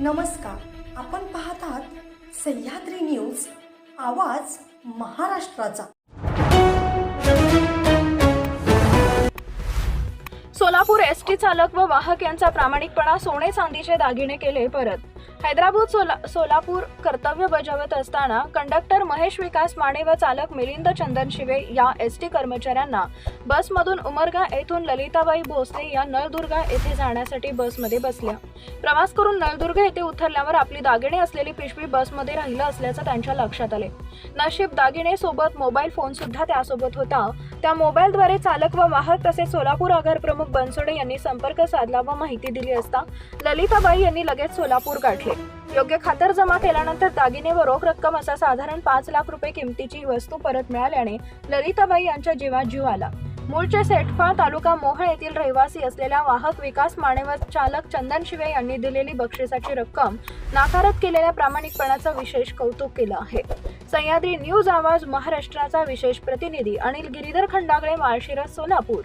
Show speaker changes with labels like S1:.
S1: नमस्कार, आपण पाहत आहात सह्याद्री न्यूज, आवाज महाराष्ट्राचा।
S2: सोलापूर एसटी चालक व वाहक यांचा प्रामाणिकपणा, सोने चांदीचे दागिने केले परत। हैदराबाद सोलापूर कर्तव्य बजावत असताना कंडक्टर महेश विकास माने व चालक मिलिंद चंदन शिवे या एसटी कर्मचाऱ्यांना बसमधून उमरगा येथून ललिताबाई भोसले या नळदुर्गा येथे जाण्यासाठी बसमध्ये बसल्या। प्रवास करून नळदुर्गा येथे उतरल्यावर आपली दागिने असलेली पिशवी बसमध्ये राहिलं असल्याचं त्यांच्या लक्षात आले। नशीब दागिने सोबत मोबाईल फोन सुद्धा त्यासोबत होता। त्या मोबाईलद्वारे चालक व वाहक तसेच सोलापूर आगार प्रमुख बनसोडे यांनी संपर्क साधला व माहिती दिली असता ललिताबाई यांनी लगेच सोलापूर गाठले। योग्य खातर जमा केल्यानंतर दागिने व रोख रक्कम असा साधारण 5 लाख रुपये किमतीची वस्तू परत मिळाल्याने ललिताबाई यांच्या जीवात जीव आला। मूळचे सेटफळ तालुका मोहोळ येथील रहिवासी असलेल्या वाहक विकास माने व चालक चंदन शिवे यांनी दिलेली बक्षिसाची रक्कम नाकारत केलेल्या प्रामाणिकपणाचं विशेष कौतुक केलं आहे। सह्याद्री न्यूज, आवाज महाराष्ट्राचा विशेष प्रतिनिधी अनिल गिरीधर खंडागळे, माळशिरस, सोलापूर।